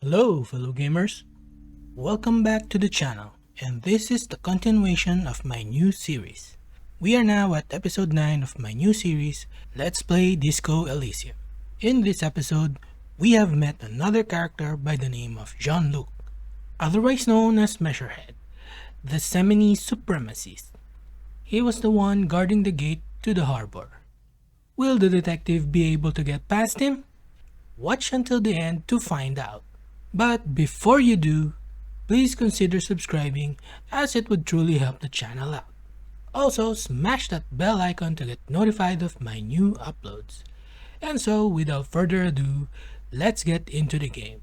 Hello fellow gamers, welcome back to the channel, and this is the continuation of my new series. We are now at episode 9 of my new series, Let's Play Disco Elysium. In this episode, we have met another character by the name of Jean Luc, otherwise known as Measurehead, the Semenese supremacist. He was the one guarding the gate to the harbor. Will the detective be able to get past him? Watch until the end to find out. But before you do, please consider subscribing as it would truly help the channel out. Also, smash that bell icon to get notified of my new uploads. And so, without further ado, let's get into the game.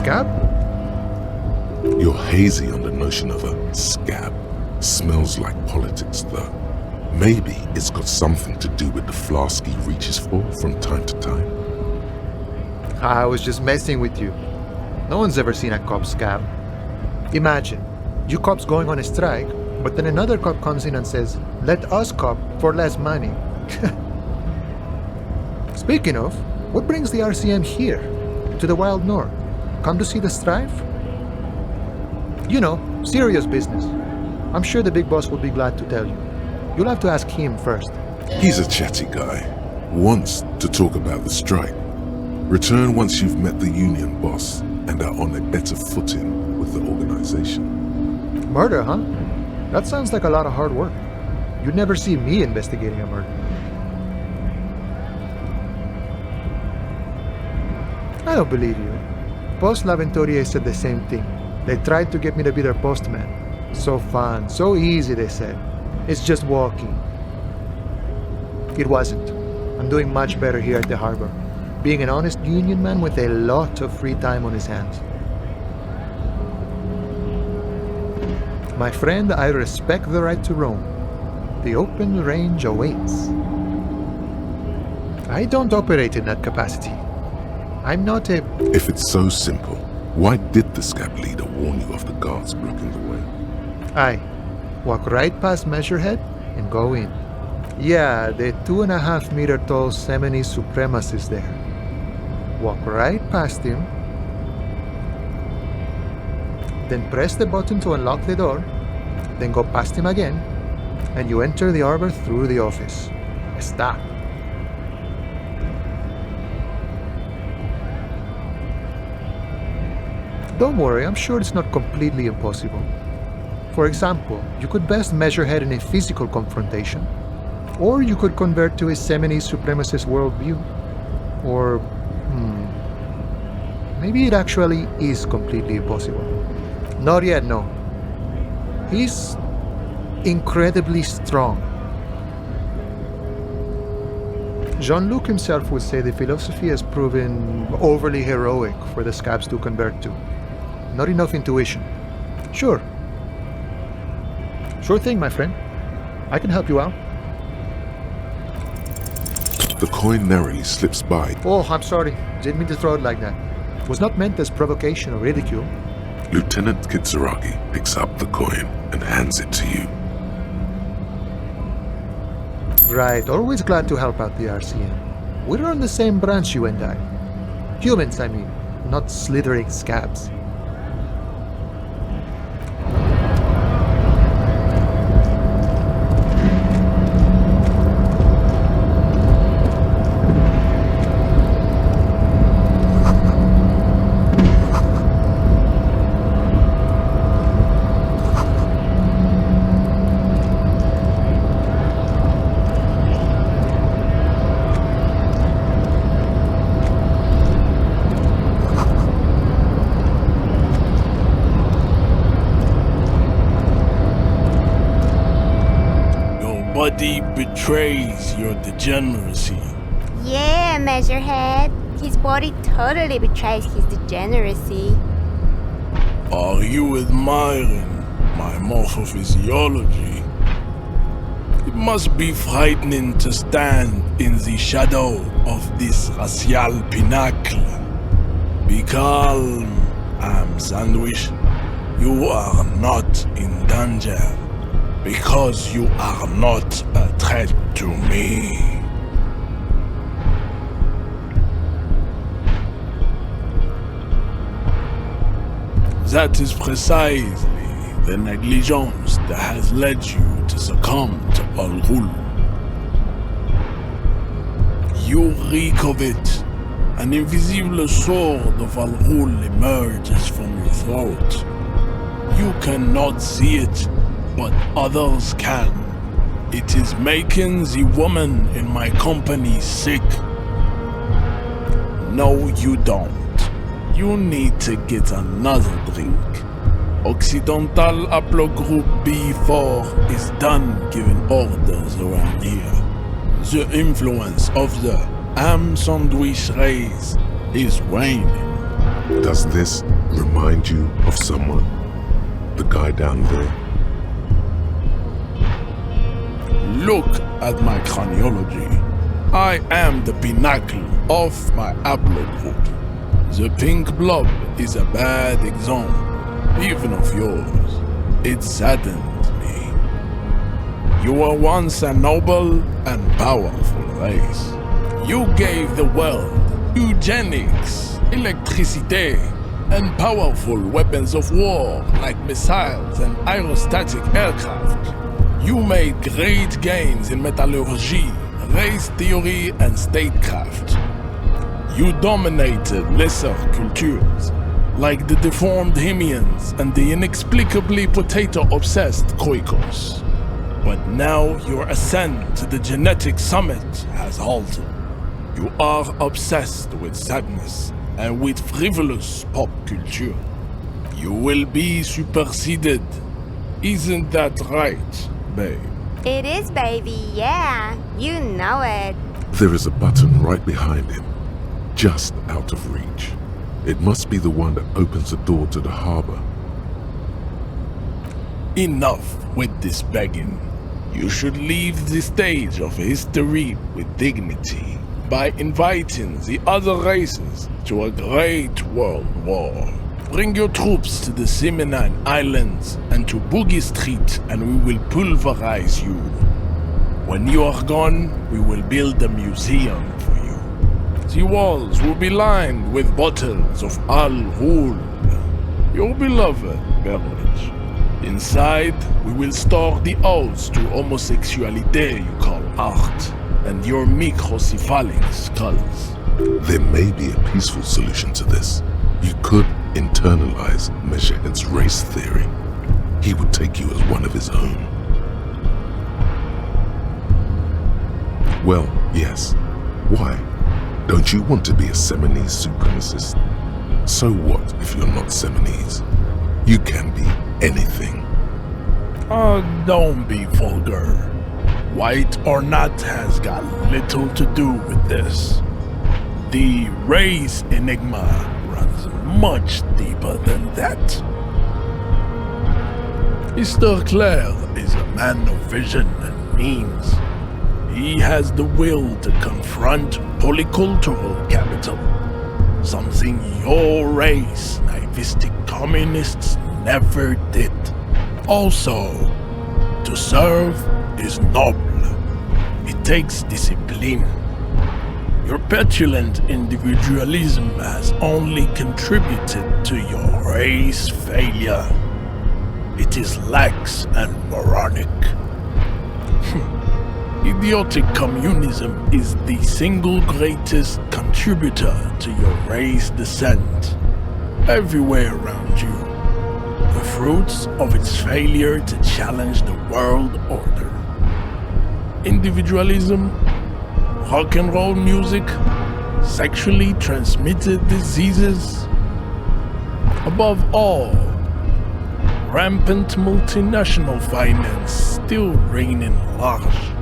Scab? You're hazy on the notion of a scab. Smells like politics, though. Maybe it's got something to do with the flask he reaches for from time to time. I was just messing with you. No one's ever seen a cop scab. Imagine, you cops going on a strike, but then another cop comes in and says, "Let us cop for less money." Speaking of, what brings the RCM here, to the Wild North? Come to see the strife? You know, serious business. I'm sure the big boss will be glad to tell you. You'll have to ask him first. He's a chatty guy. Wants to talk about the strike. Return once you've met the union boss and are on a better footing with the organization. Murder, huh? That sounds like a lot of hard work. You'd never see me investigating a murder. I don't believe you. Post Laventurier said the same thing. They tried to get me to be their postman. So fun, so easy, they said. It's just walking. It wasn't. I'm doing much better here at the harbor, being an honest union man with a lot of free time on his hands. My friend, I respect the right to roam. The open range awaits. I don't operate in that capacity. I'm not a... If it's so simple, why did the scab leader warn you of the guards blocking the way? I walk right past Measurehead and go in. Yeah, the 2.5 meter tall Semenese supremacist there. Walk right past him, then press the button to unlock the door, then go past him again, and you enter the arbor through the office. Stop. Don't worry, I'm sure it's not completely impossible. For example, you could best Measurehead in a physical confrontation, or you could convert to a Semenese supremacist worldview, or maybe it actually is completely impossible. Not yet, no. He's incredibly strong. Jean Luc himself would say the philosophy has proven overly heroic for the scabs to convert to. Not enough intuition. Sure. Sure thing, my friend. I can help you out. The coin narrowly slips by. Oh, I'm sorry. Didn't mean to throw it like that. It was not meant as provocation or ridicule. Lieutenant Kitsuragi picks up the coin and hands it to you. Right, always glad to help out the RCM. We're on the same branch, you and I. Humans, I mean, not slithering scabs. Nobody betrays your degeneracy. Yeah, Measurehead. His body totally betrays his degeneracy. Are you admiring my morphophysiology? It must be frightening to stand in the shadow of this racial pinnacle. Be calm, I'm Sandwich. You are not in danger because you are not a threat to me. That is precisely the negligence that has led you to succumb to Al Ghul. You reek of it. An invisible sword of Al Ghul emerges from your throat. You cannot see it, but others can. It is making the woman in my company sick. No, you don't. You need to get another drink. Occidental Haplogroup B4 is done giving orders around here. The influence of the ham sandwich race is waning. Does this remind you of someone? The guy down there? Look at my chronology. I am the pinnacle of my haplogroup. The pink blob is a bad example, even of yours. It saddens me. You were once a noble and powerful race. You gave the world eugenics, electricity, and powerful weapons of war like missiles and aerostatic aircraft. You made great gains in metallurgy, race theory, and statecraft. You dominated lesser cultures, like the deformed Hemians and the inexplicably potato-obsessed Khoikos. But now your ascent to the genetic summit has halted. You are obsessed with sadness and with frivolous pop culture. You will be superseded. Isn't that right, babe? It is, baby, yeah. You know it. There is a button right behind him, just out of reach. It must be the one that opens the door to the harbor. Enough with this begging. You should leave the stage of history with dignity by inviting the other races to a great world war. Bring your troops to the Semenese Islands and to Boogie Street, and we will pulverize you. When you are gone, we will build a museum for you. The walls will be lined with bottles of Al Ghul, your beloved beverage. Inside, we will store the odes to homosexuality you call art, and your microcephalic skulls. There may be a peaceful solution to this. You could internalize Measurehead's race theory. He would take you as one of his own. Well, yes. Why? Don't you want to be a Semenese supremacist? So what if you're not Semenese? You can be anything. Oh, don't be vulgar. White or not has got little to do with this. The race enigma runs much deeper than that. Mr. Claire is a man of vision and means. He has the will to confront polycultural capital, something your race, naivistic communists, never did. Also, to serve is noble. It takes discipline. Your petulant individualism has only contributed to your race failure. It is lax and moronic. Idiotic communism is the single greatest contributor to your race descent. Everywhere around you, the fruits of its failure to challenge the world order. Individualism, rock and roll music, sexually transmitted diseases. Above all, rampant multinational finance still reigning large.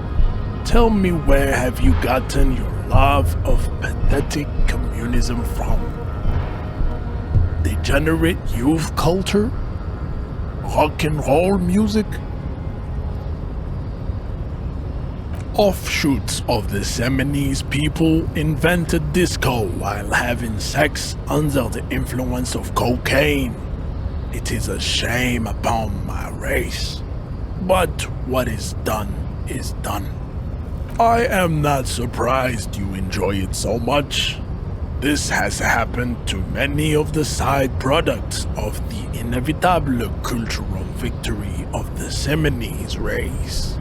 Tell me, where have you gotten your love of pathetic communism from? Degenerate youth culture? Rock and roll music? Offshoots of the Semenese people invented disco while having sex under the influence of cocaine. It is a shame upon my race. But what is done is done. I am not surprised you enjoy it so much. This has happened to many of the side products of the inevitable cultural victory of the Semenese race.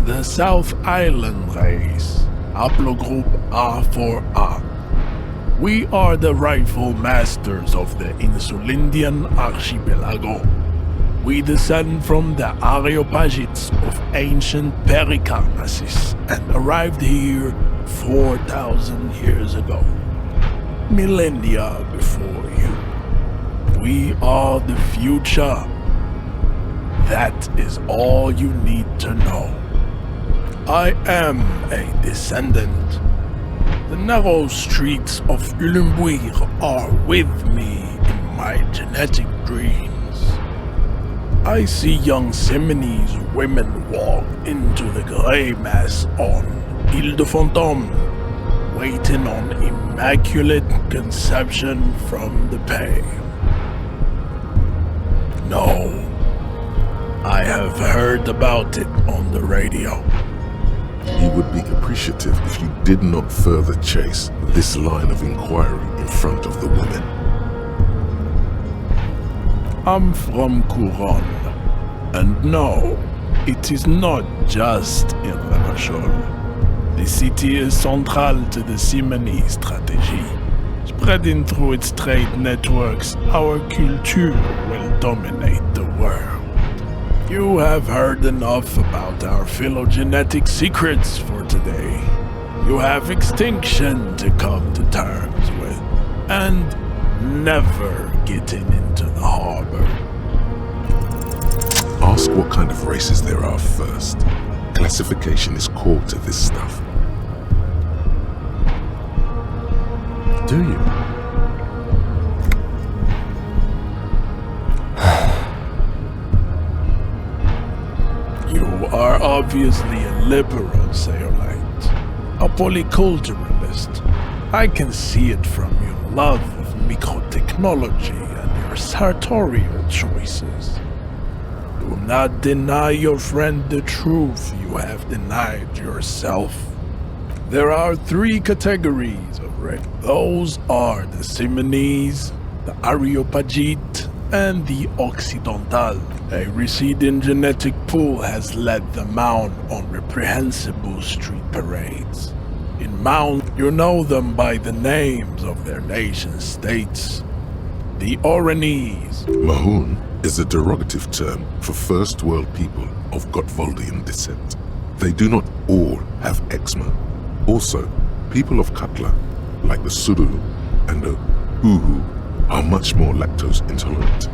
The South Island race, haplogroup A4A. We are the rightful masters of the Insulindian archipelago. We descend from the Areopagites of ancient Pericarnassus and arrived here 4,000 years ago, millennia before you. We are the future. That is all you need to know. I am a descendant. The narrow streets of Ulumbuir are with me in my genetic dreams. I see young Semenese women walk into the grey mass on Ile de Fantôme, waiting on immaculate conception from the pale. No, I have heard about it on the radio. He would be appreciative if you did not further chase this line of inquiry in front of the women. I'm from Couronne, and no, it is not just in Reverchol. The city is central to the Semenese strategy. Spreading through its trade networks, our culture will dominate the world. You have heard enough about our phylogenetic secrets for today. You have extinction to come to terms with, and never getting into the harbor. Ask what kind of races there are first. Classification is core to this stuff. Do you? You are obviously a liberal, Sayolite, a polyculturalist. I can see it from your love of microtechnology and your sartorial choices. Do not deny your friend the truth you have denied yourself. There are 3 categories of race. Those are the Semenese, the Areopagite, and the Occidental. A receding genetic pool has led the Mound on reprehensible street parades. In Mound, you know them by the names of their nation-states. The Oranese. Mahoon is a derogative term for first world people of Gotwaldian descent. They do not all have eczema. Also, people of Katla, like the Suru and the Uhu, are much more lactose intolerant.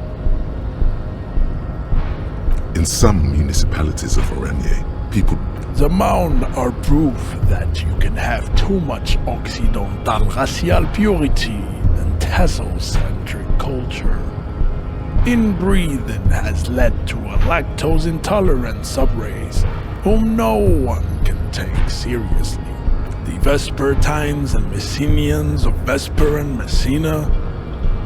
In some municipalities of Oranje, people... The Mound are proof that you can have too much Occidental racial purity and Tasso-centric culture. Inbreeding has led to a lactose-intolerant subrace whom no one can take seriously. The Vespertines and Messenians of Vesper and Messina,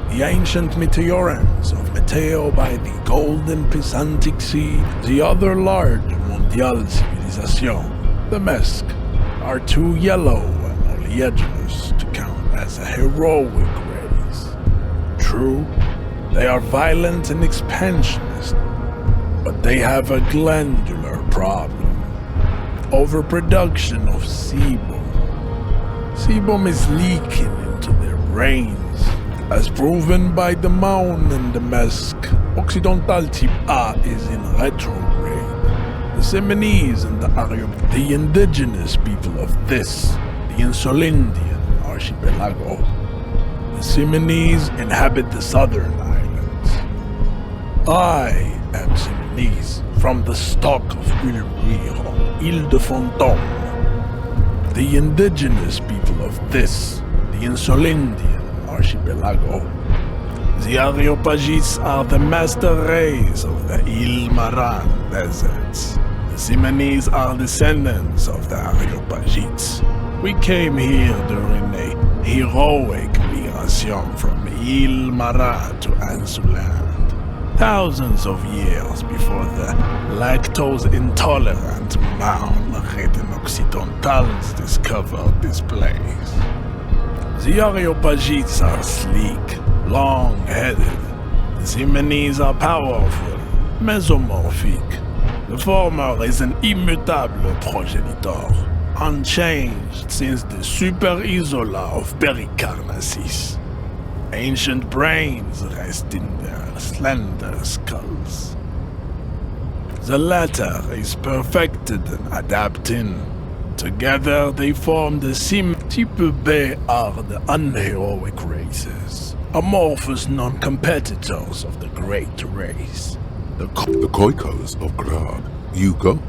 the ancient Meteorans of Meteo by the Golden Pisantic Sea, the other large Mondial civilization, the Mesk, are too yellow and oleaginous to count as a heroic race. True, they are violent and expansionist, but they have a glandular problem. Overproduction of sebum. Sebum is leaking into their brains. As proven by the Mound and the Mesk, Occidental type A is in retrograde. The Semenese and the Areop, the indigenous people of this, the Insulindian archipelago. The Semenese inhabit the southern islands. I am Semenese, from the stock of Ulumbuir on Ile de Fantôme. The indigenous people of this, the Insulindian archipelago. The Areopagites are the master race of the Ilmaran deserts. The Semenese are descendants of the Areopagites. We came here during a heroic migration from Ilmara to Ansuland. Thousands of years before the lactose-intolerant Marne-ridden Occidentals discovered this place. The Areopagites are sleek, long-headed. The Semenese are powerful, mesomorphic. The former is an immutable progenitor, unchanged since the Super Isola of Pericarnassus. Ancient brains rest in their slender skulls. The latter is perfected and adapting. Together they form the Type B are the unheroic races, amorphous non-competitors of the great race. The Koikos of Grad, Yugo,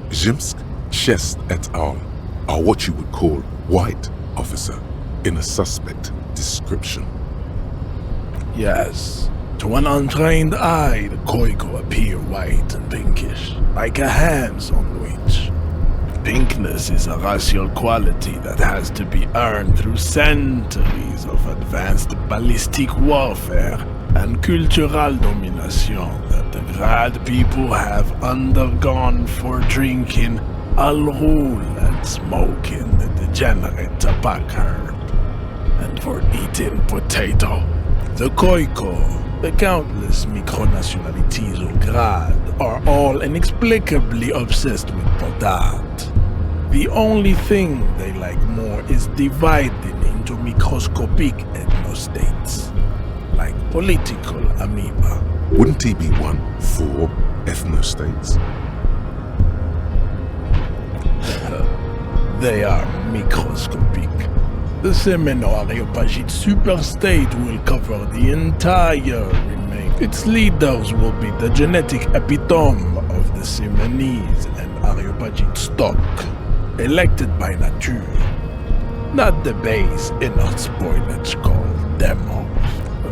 Zhimsk, Shest et al. Are what you would call white, officer, in a suspect description. Yes, to an untrained eye, the Koiko appear white and pinkish, like a ham sandwich. Pinkness is a racial quality that has to be earned through centuries of advanced ballistic warfare and cultural domination that the Grad people have undergone for drinking Al-Rul and smoking the degenerate tobacco herb, and for eating potato. The Koiko, the countless micronationalities of Grad, are all inexplicably obsessed with potat. The only thing they like more is dividing into microscopic ethnostates, like political amoeba. Wouldn't he be one for ethnostates? They are microscopic. The Semeno-Areopagite superstate will cover the entire remain. Its leaders will be the genetic epitome of the Semenese and Areopagite stock, elected by nature, not the base inner spoilage called demos.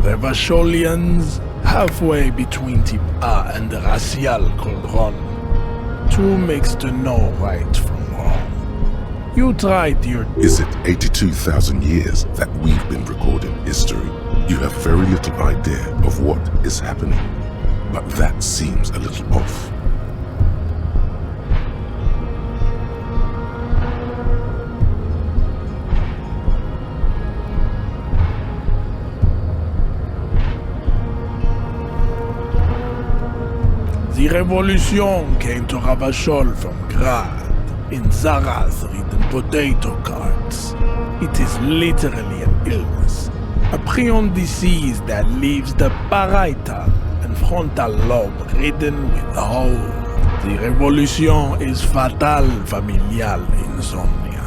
The Vacholians, halfway between Type A and the racial cauldron, two makes to know right from wrong. You tried your... Is it 82,000 years that we've been recording history? You have very little idea of what is happening, but that seems a little off. The revolution came to Ravachol from Grad in Zarath-ridden potato carts. It is literally an illness, a prion disease that leaves the parietal and frontal lobe ridden with hole. The revolution is fatal familial insomnia,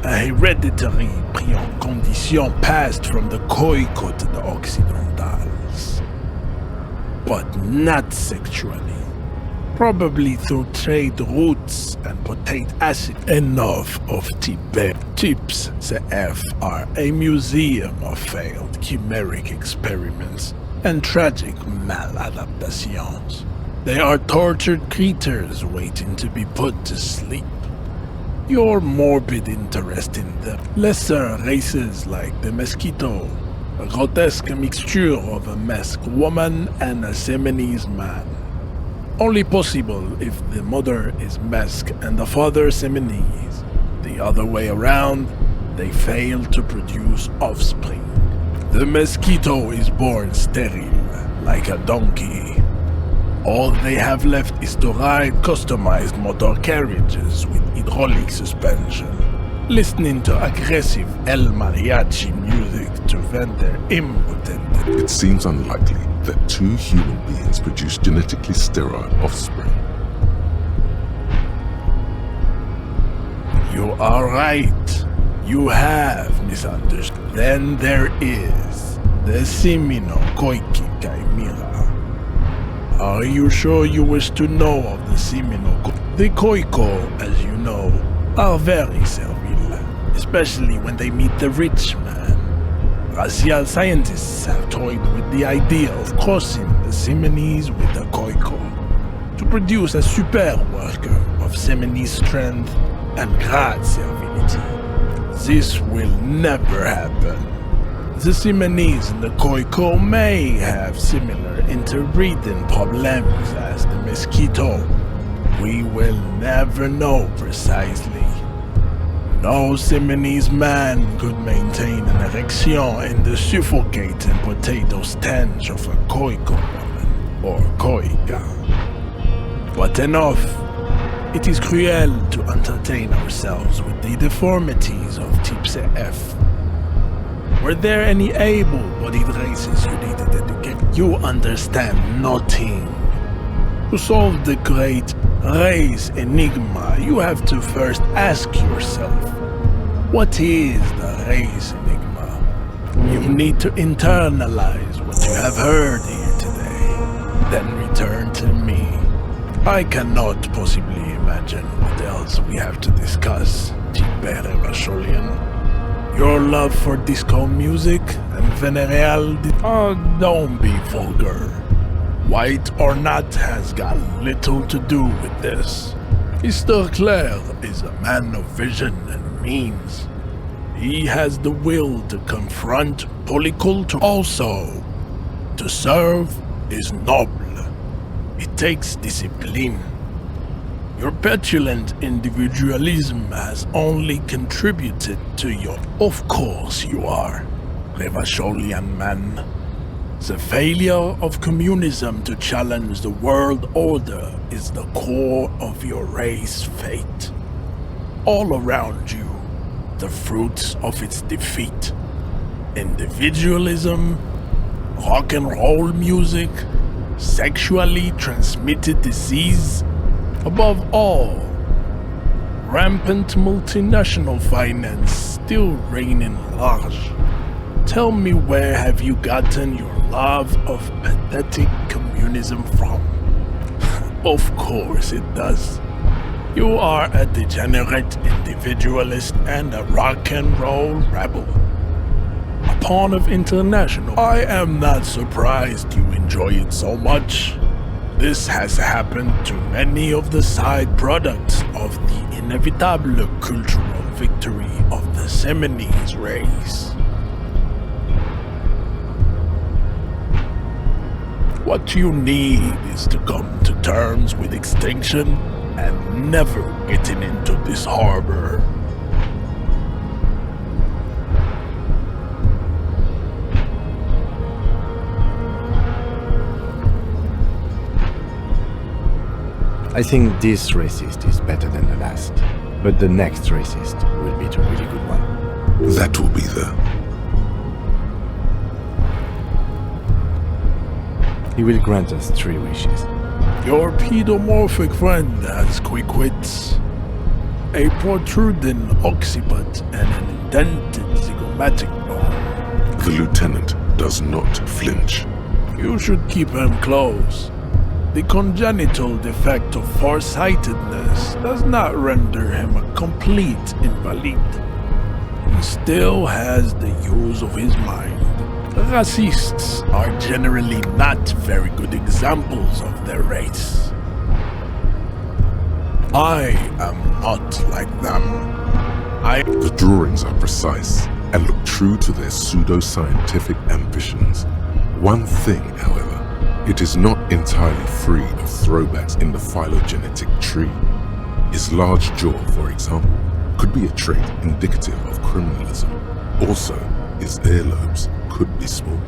a hereditary prion condition passed from the Koiko to the Occidentals, but not sexually. Probably through trade routes and potate acid. Enough of Tibet. Tips CF are a museum of failed chimeric experiments and tragic maladaptations. They are tortured creatures waiting to be put to sleep. Your morbid interest in the lesser races like the mosquito, a grotesque mixture of a masked woman and a Semenese man. Only possible if the mother is masked and the father Semenese. The other way around, they fail to produce offspring. The mosquito is born sterile, like a donkey. All they have left is to ride customized motor carriages with hydraulic suspension, listening to aggressive El Mariachi music to vent their impotent. It seems unlikely that two human beings produce genetically sterile offspring. You are right. You have misunderstood. Then there is the Semino Koiki Chimera. Are you sure you wish to know of the Semino? The Koiko, as you know, are very servile, especially when they meet the rich man. Racial scientists have toyed with the idea of crossing the Semenese with the Khoikhoi to produce a super worker of Semenese strength and great servility. This will never happen. The Semenese and the Khoikhoi may have similar interbreeding problems as the mosquito. We will never know precisely. No Semenese man could maintain an erection in the suffocating potato stench of a Khoikhoi woman or Khoika. But enough. It is cruel to entertain ourselves with the deformities of Type F. Were there any able-bodied races you needed to educate? You understand nothing. To solve the great race enigma, you have to first ask yourself, what is the race enigma? You need to internalize what you have heard here today, then return to me. I cannot possibly imagine what else we have to discuss, Gilbert Evasholian. Your love for disco music and venereal... don't be vulgar. White or not has got little to do with this. Mr. Clare is a man of vision and means. He has the will to confront polyculture. Also, to serve is noble. It takes discipline. Your petulant individualism has only contributed to your... Of course you are, Revacholian man. The failure of communism to challenge the world order is the core of your race fate. All around you, the fruits of its defeat. Individualism, rock and roll music, sexually transmitted disease, above all, rampant multinational finance still reigning large. Tell me, where have you gotten your love of pathetic communism from? Of course it does. You are a degenerate individualist and a rock and roll rebel. A pawn of international. I am not surprised you enjoy it so much. This has happened to many of the side products of the inevitable cultural victory of the Semenese race. What you need is to come to terms with extinction and never getting into this harbor. I think this racist is better than the last, but the next racist will be a really good one. That will be the... He will grant us 3 wishes. Your pedomorphic friend has quick wits, a protruding occiput and an indented zygomatic bone. The lieutenant does not flinch. You should keep him close. The congenital defect of farsightedness does not render him a complete invalid. He still has the use of his mind. Racists are generally not very good examples of their race. I am not like them. The drawings are precise and look true to their pseudo-scientific ambitions. One thing, however, it is not entirely free of throwbacks in the phylogenetic tree. His large jaw, for example, could be a trait indicative of criminalism. Also, his earlobes could be small.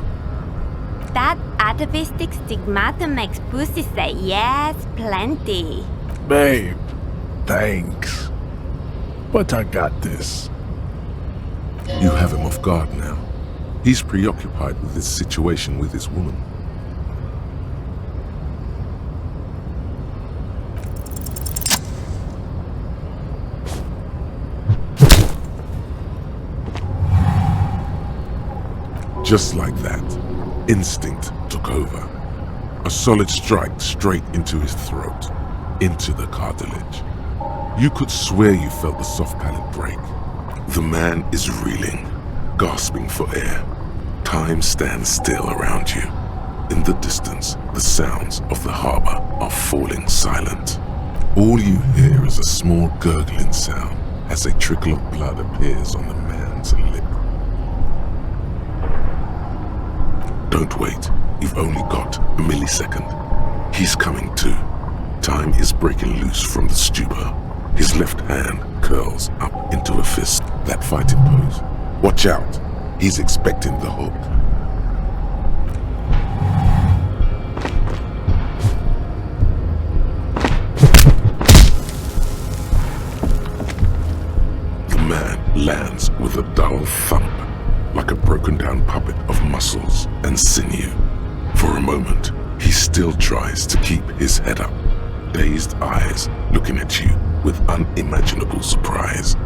That atavistic stigmata makes pussy say yes, plenty. Babe, thanks. But I got this. You have him off guard now. He's preoccupied with his situation with his woman. Just like that, instinct took over. A solid strike straight into his throat, into the cartilage. You could swear you felt the soft palate break. The man is reeling, gasping for air. Time stands still around you. In the distance, the sounds of the harbor are falling silent. All you hear is a small gurgling sound as a trickle of blood appears on the man's lip. Don't wait. You've only got a millisecond. He's coming to. Time is breaking loose from the stupor. His left hand curls up into a fist, that fighting pose. Watch out. He's expecting the hook. The man lands with a dull thump, like a broken down puppet of muscles and sinew. For a moment, he still tries to keep his head up, dazed eyes looking at you with unimaginable surprise.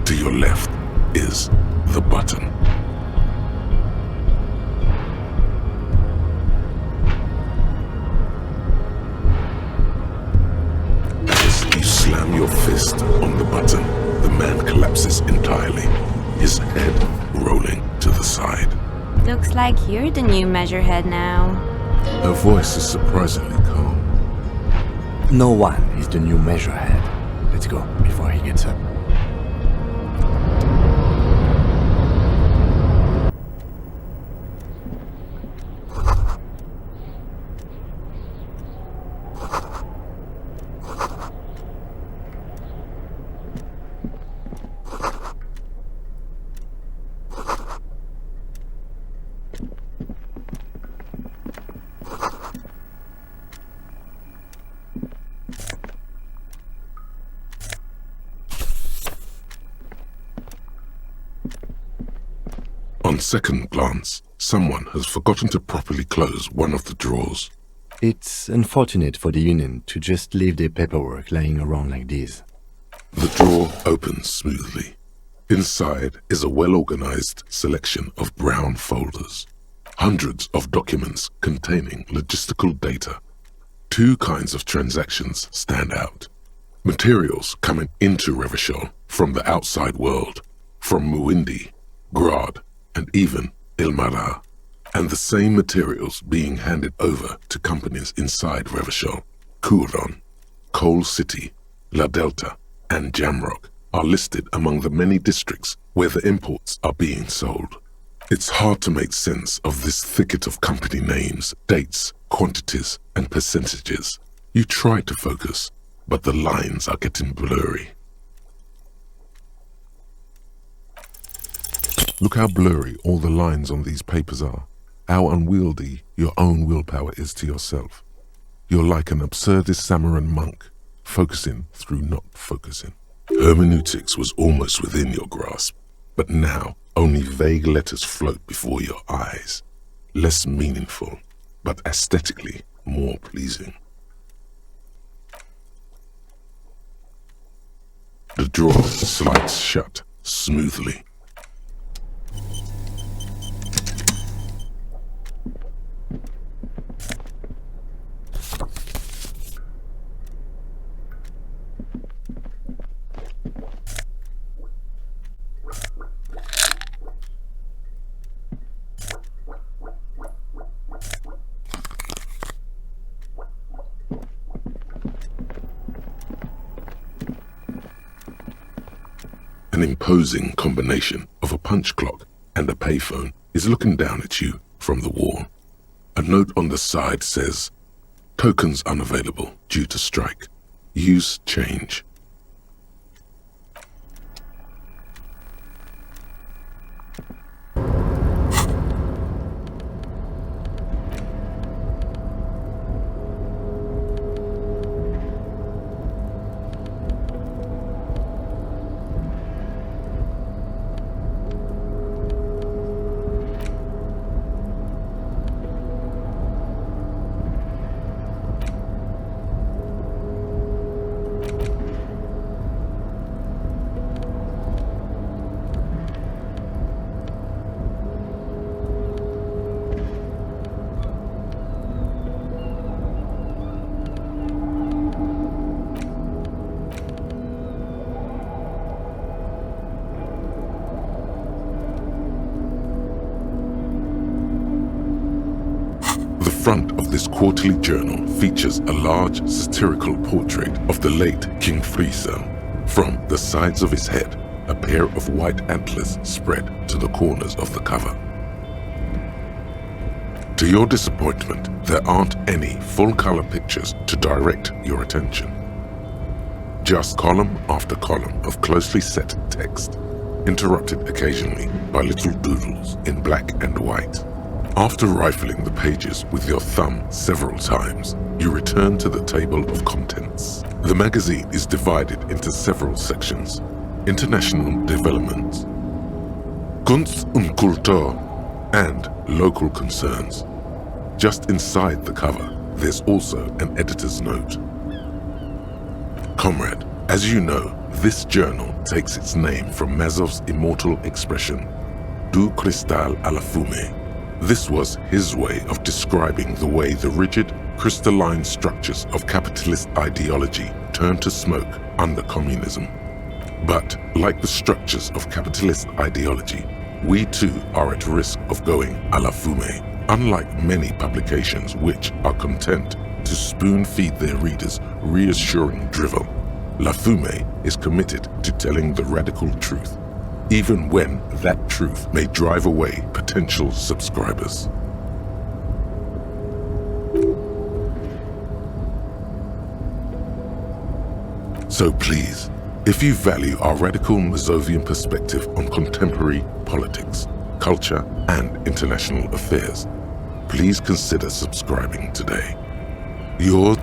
To your left is the button. As you slam your fist on the button, the man collapses entirely, his head rolling to the side. Looks like you're the new Measurehead now. Her voice is surprisingly calm. No one is the new Measurehead. Let's go before he gets up. On second glance, someone has forgotten to properly close one of the drawers. It's unfortunate for the Union to just leave their paperwork lying around like this. The drawer opens smoothly. Inside is a well-organized selection of brown folders. Hundreds of documents containing logistical data. Two kinds of transactions stand out. Materials coming into Revachol from the outside world, from Muindi, Grad, and even Ilmara, and the same materials being handed over to companies inside Revachol. Couron, Coal City, La Delta, and Jamrock are listed among the many districts where the imports are being sold. It's hard to make sense of this thicket of company names, dates, quantities, and percentages. You try to focus, but the lines are getting blurry. Look how blurry all the lines on these papers are. How unwieldy your own willpower is to yourself. You're like an absurdist Samaran monk, focusing through not focusing. Hermeneutics was almost within your grasp, but now only vague letters float before your eyes. Less meaningful, but aesthetically more pleasing. The drawer slides shut smoothly. An imposing combination of a punch clock and a payphone is looking down at you from the wall. A note on the side says, "Tokens unavailable due to strike. Use change." front of this quarterly journal features a large satirical portrait of the late King Friesel. From the sides of his head, a pair of white antlers spread to the corners of the cover. To your disappointment, there aren't any full-color pictures to direct your attention. Just column after column of closely set text, interrupted occasionally by little doodles in black and white. After rifling the pages with your thumb several times, you return to the table of contents. The magazine is divided into several sections: international developments, Kunst und Kultur, and local concerns. Just inside the cover, there's also an editor's note. Comrade, as you know, this journal takes its name from Mazov's immortal expression, du cristal à la fumée. This was his way of describing the way the rigid, crystalline structures of capitalist ideology turned to smoke under communism. But, like the structures of capitalist ideology, we too are at risk of going à la fumée. Unlike many publications which are content to spoon-feed their readers reassuring drivel, La Fumée is committed to telling the radical truth, even when that truth may drive away potential subscribers. So please, if you value our radical Mazovian perspective on contemporary politics, culture, and international affairs, please consider subscribing today. Your...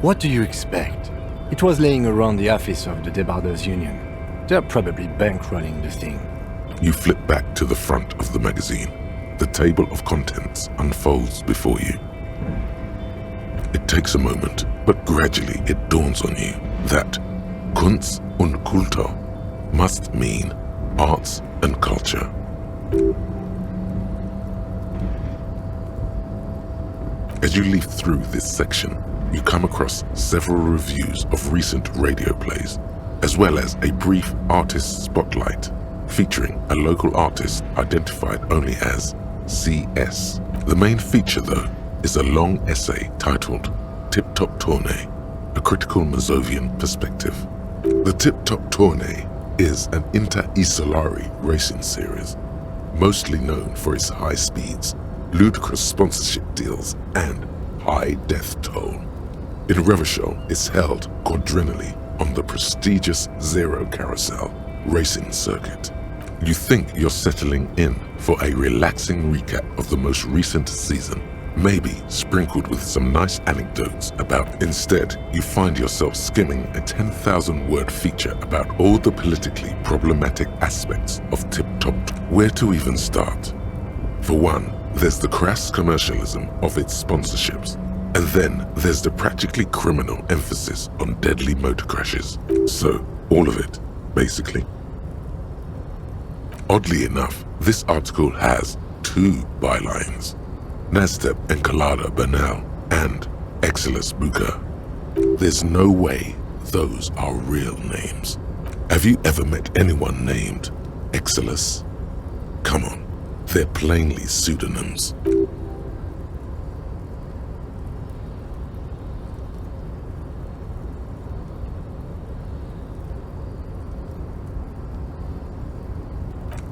What do you expect? It was laying around the office of the Debarders Union. They're probably bankrolling the thing. You flip back to the front of the magazine. The table of contents unfolds before you. It takes a moment, but gradually it dawns on you that Kunst und Kultur must mean arts and culture. As you leaf through this section, you come across several reviews of recent radio plays, as well as a brief artist spotlight featuring a local artist identified only as CS. The main feature, though, is a long essay titled Tip Top Tournée, a critical Mazovian perspective. The Tip Top Tournée is an inter-isolari racing series, mostly known for its high speeds, ludicrous sponsorship deals, and high death toll. In Revachol, it's held quadrennially on the prestigious Zero Carousel racing circuit. You think you're settling in for a relaxing recap of the most recent season, maybe sprinkled with some nice anecdotes about. Instead, you find yourself skimming a 10,000-word feature about all the politically problematic aspects of Tip Top. Where to even start? For one, there's the crass commercialism of its sponsorships, and then there's the practically criminal emphasis on deadly motor crashes. So, all of it, basically. Oddly enough, this article has two bylines: Nasdep Encolada Bernal and Exilus Buka. There's no way those are real names. Have you ever met anyone named Exilus? Come on, they're plainly pseudonyms.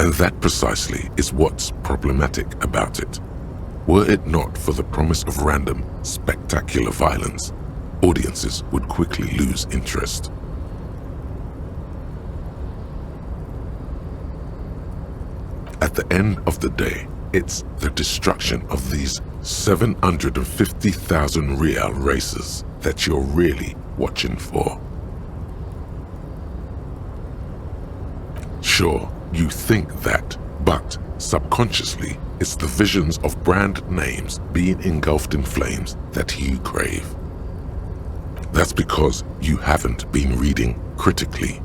And that precisely is what's problematic about it. Were it not for the promise of random, spectacular violence, audiences would quickly lose interest. At the end of the day, it's the destruction of these 750,000 real races that you're really watching for. Sure, you think that, but subconsciously, it's the visions of brand names being engulfed in flames that you crave. That's because you haven't been reading critically.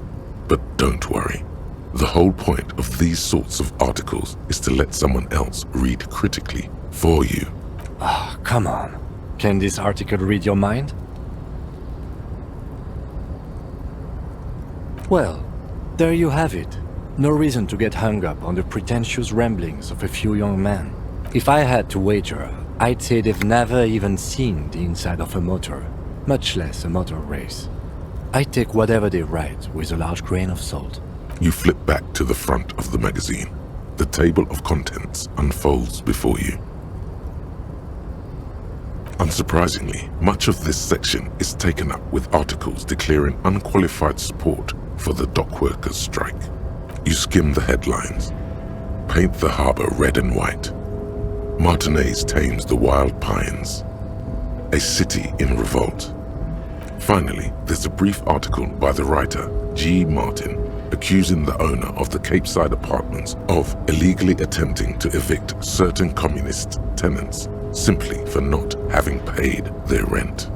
But don't worry. The whole point of these sorts of articles is to let someone else read critically for you. Ah, come on. Can this article read your mind? Well, there you have it. No reason to get hung up on the pretentious ramblings of a few young men. If I had to wager, I'd say they've never even seen the inside of a motor, much less a motor race. I take whatever they write with a large grain of salt. You flip back to the front of the magazine. The table of contents unfolds before you. Unsurprisingly, much of this section is taken up with articles declaring unqualified support for the dock workers' strike. You skim the headlines. Paint the harbor red and white. Martinez tames the wild pines. A city in revolt. Finally, there's a brief article by the writer, G. Martin, accusing the owner of the Capeside apartments of illegally attempting to evict certain communist tenants simply for not having paid their rent.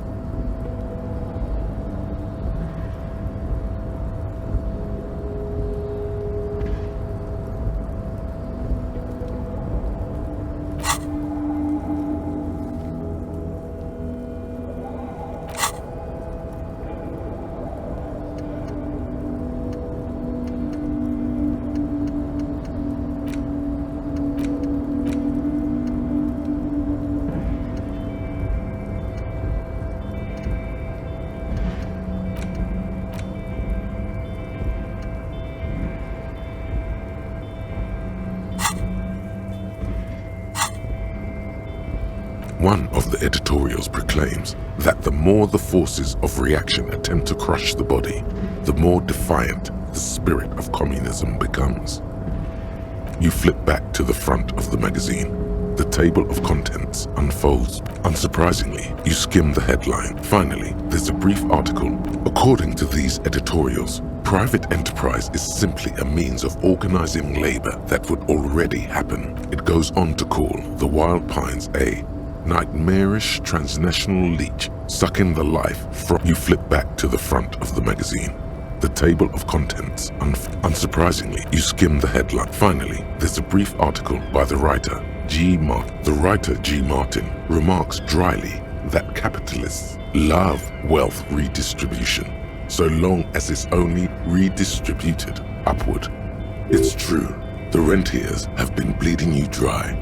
One of the editorials proclaims that the more the forces of reaction attempt to crush the body, the more defiant the spirit of communism becomes. You flip back to the front of the magazine. The table of contents unfolds. Unsurprisingly, you skim the headline. Finally, there's a brief article. According to these editorials, private enterprise is simply a means of organizing labor that would already happen. It goes on to call the wild pines a nightmarish transnational leech sucking the life from. You flip back to the front of the magazine. The table of contents. Unsurprisingly, you skim the headline. Finally, there's a brief article by the writer, G. Martin. The writer, G. Martin, remarks dryly that capitalists love wealth redistribution, so long as it's only redistributed upward. It's true, the rentiers have been bleeding you dry.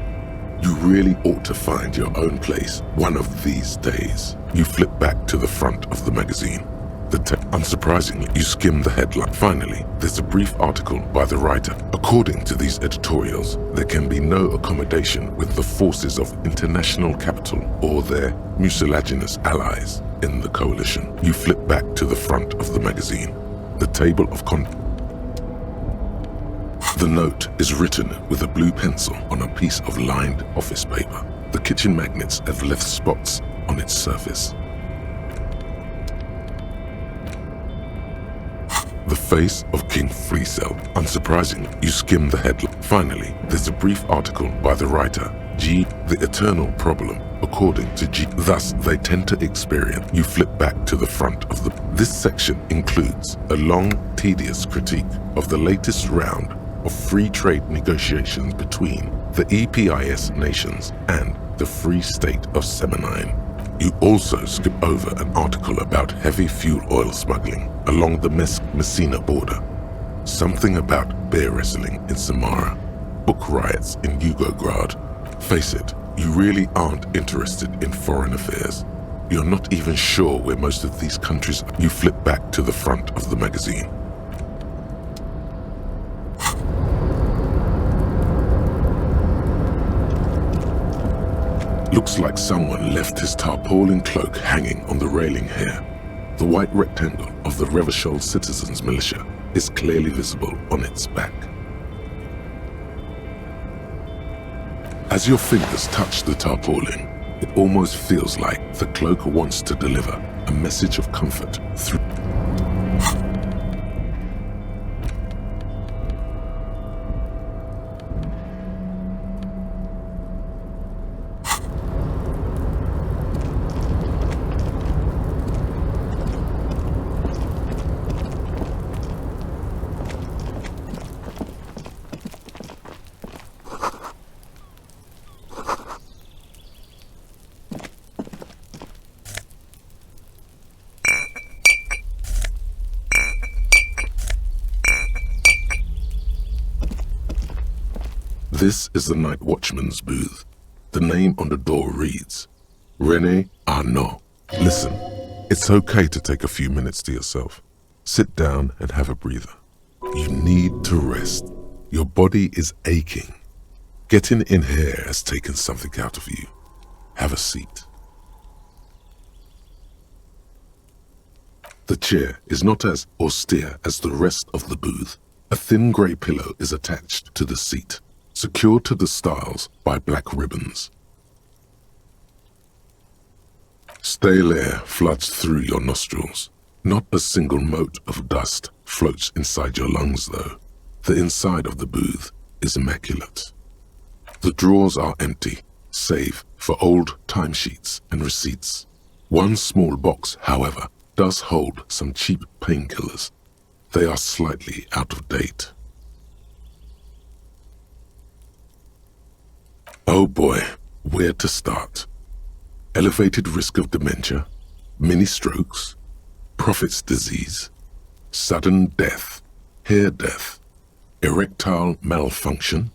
You really ought to find your own place one of these days. You flip back to the front of the magazine. Unsurprisingly, you skim the headline. Finally, there's a brief article by the writer. According to these editorials, there can be no accommodation with the forces of international capital or their mucilaginous allies in the coalition. You flip back to the front of the magazine. The table of contents. The note is written with a blue pencil on a piece of lined office paper. The kitchen magnets have left spots on its surface. The face of King Freecell. Unsurprisingly, you skim the headline. Finally, there's a brief article by the writer, G. The eternal problem, according to G. Thus, they tend to experience. You flip back to the front of the. This section includes a long, tedious critique of the latest round of free trade negotiations between the EPIS nations and the Free State of Semenese. You also skip over an article about heavy fuel oil smuggling along the Messina border, something about bear wrestling in Samara, book riots in Yugograd. Face it, you really aren't interested in foreign affairs. You're not even sure where most of these countries are. You flip back to the front of the magazine. Looks like someone left his tarpaulin cloak hanging on the railing here. The white rectangle of the Revachol Citizens Militia is clearly visible on its back. As your fingers touch the tarpaulin, it almost feels like the cloak wants to deliver a message of comfort through. This is the night watchman's booth. The name on the door reads, René Arnaud. Listen, it's okay to take a few minutes to yourself. Sit down and have a breather. You need to rest. Your body is aching. Getting in here has taken something out of you. Have a seat. The chair is not as austere as the rest of the booth. A thin grey pillow is attached to the seat, secured to the stiles by black ribbons. Stale air floods through your nostrils. Not a single mote of dust floats inside your lungs, though. The inside of the booth is immaculate. The drawers are empty, save for old timesheets and receipts. One small box, however, does hold some cheap painkillers. They are slightly out of date. Oh boy, where to start? Elevated risk of dementia, mini-strokes, Prophet's disease, sudden death, hair death, erectile malfunction,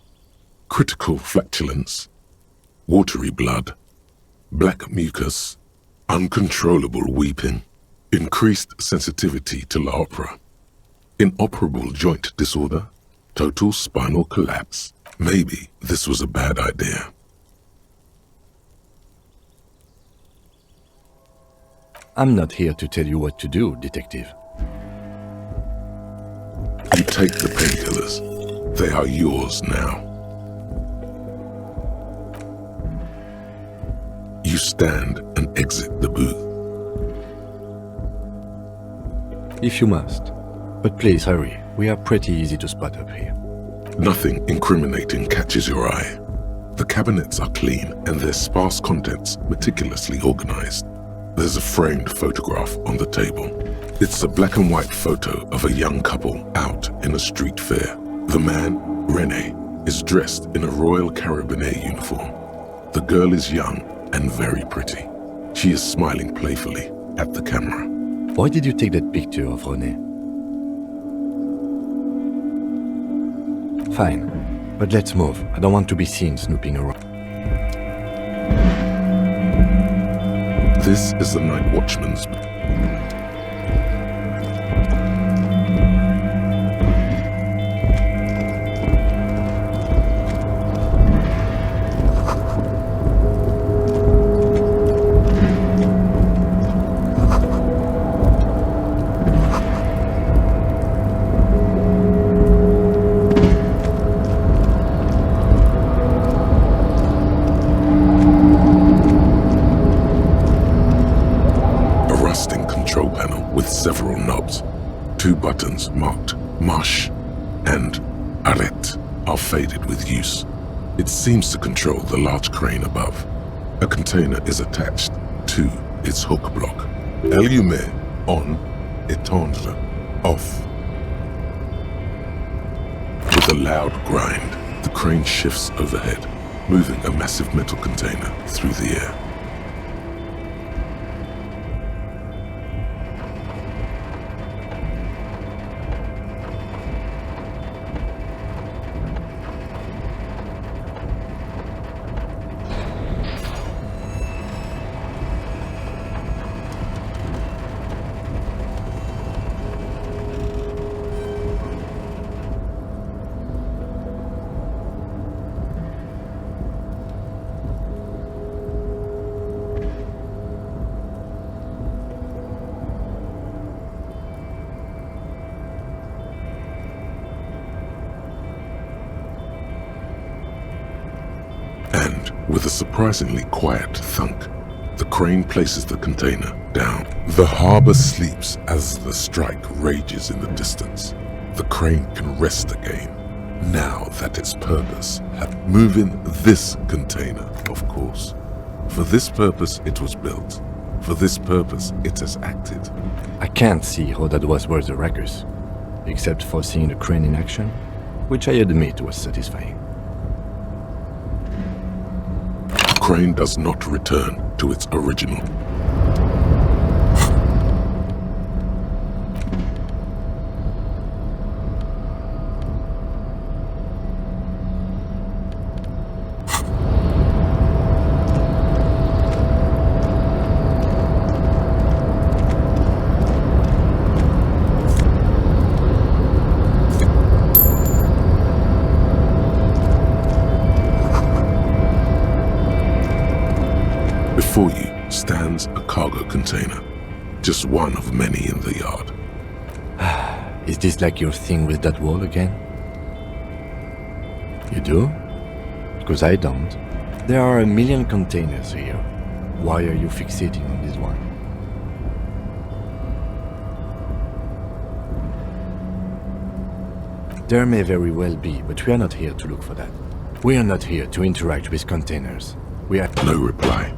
critical flatulence, watery blood, black mucus, uncontrollable weeping, increased sensitivity to la opera, inoperable joint disorder, total spinal collapse. Maybe this was a bad idea. I'm not here to tell you what to do, detective. You take the painkillers. They are yours now. You stand and exit the booth. If you must. But please hurry. We are pretty easy to spot up here. Nothing incriminating catches your eye. The cabinets are clean and their sparse contents meticulously organized. There's a framed photograph on the table. It's a black and white photo of a young couple out in a street fair. The man, René, is dressed in a Royal Carabinier uniform. The girl is young and very pretty. She is smiling playfully at the camera. Why did you take that picture of René? Fine, but let's move. I don't want to be seen snooping around. This is the night watchman's. Several knobs, 2 buttons marked Marche and Arrête are faded with use. It seems to control the large crane above. A container is attached to its hook block. Allumer, on, éteindre, off. With a loud grind, the crane shifts overhead, moving a massive metal container through the air. With a surprisingly quiet thunk, the crane places the container down. The harbor sleeps as the strike rages in the distance. The crane can rest again, now that its purpose had moving this container, of course. For this purpose it was built. For this purpose it has acted. I can't see how that was worth the ruckus, except for seeing the crane in action, which I admit was satisfying. The crane does not return to its original. Before you stands a cargo container, just one of many in the yard. Is this like your thing with that wall again? You do? Because I don't. There are a million containers here. Why are you fixating on this one? There may very well be, but we are not here to look for that. We are not here to interact with containers. We are... No reply.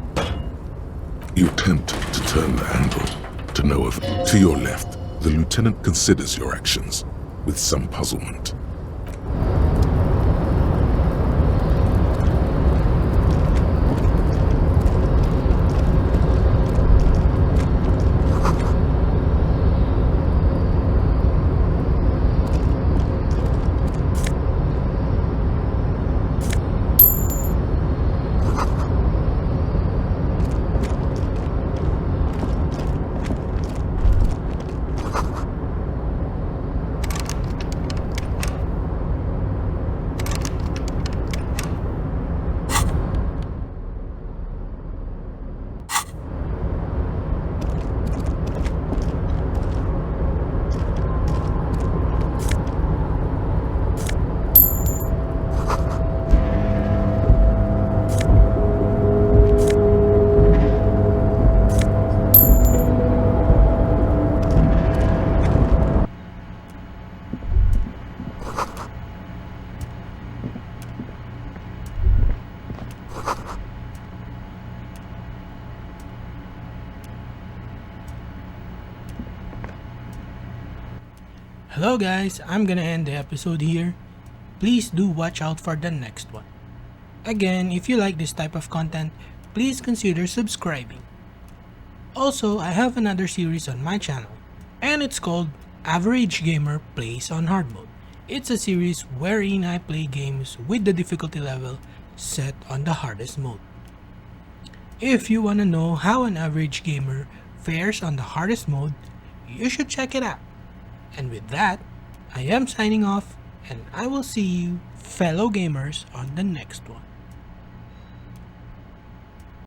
You attempt to turn the angle to know if, to your left, the lieutenant considers your actions with some puzzlement. Hello guys, I'm gonna end the episode here. Please do watch out for the next one. Again, if you like this type of content, please consider subscribing. Also, I have another series on my channel, and it's called Average Gamer Plays on Hard Mode. It's a series wherein I play games with the difficulty level set on the hardest mode. If you wanna know how an average gamer fares on the hardest mode, you should check it out. And with that, I am signing off, and I will see you, fellow gamers, on the next one.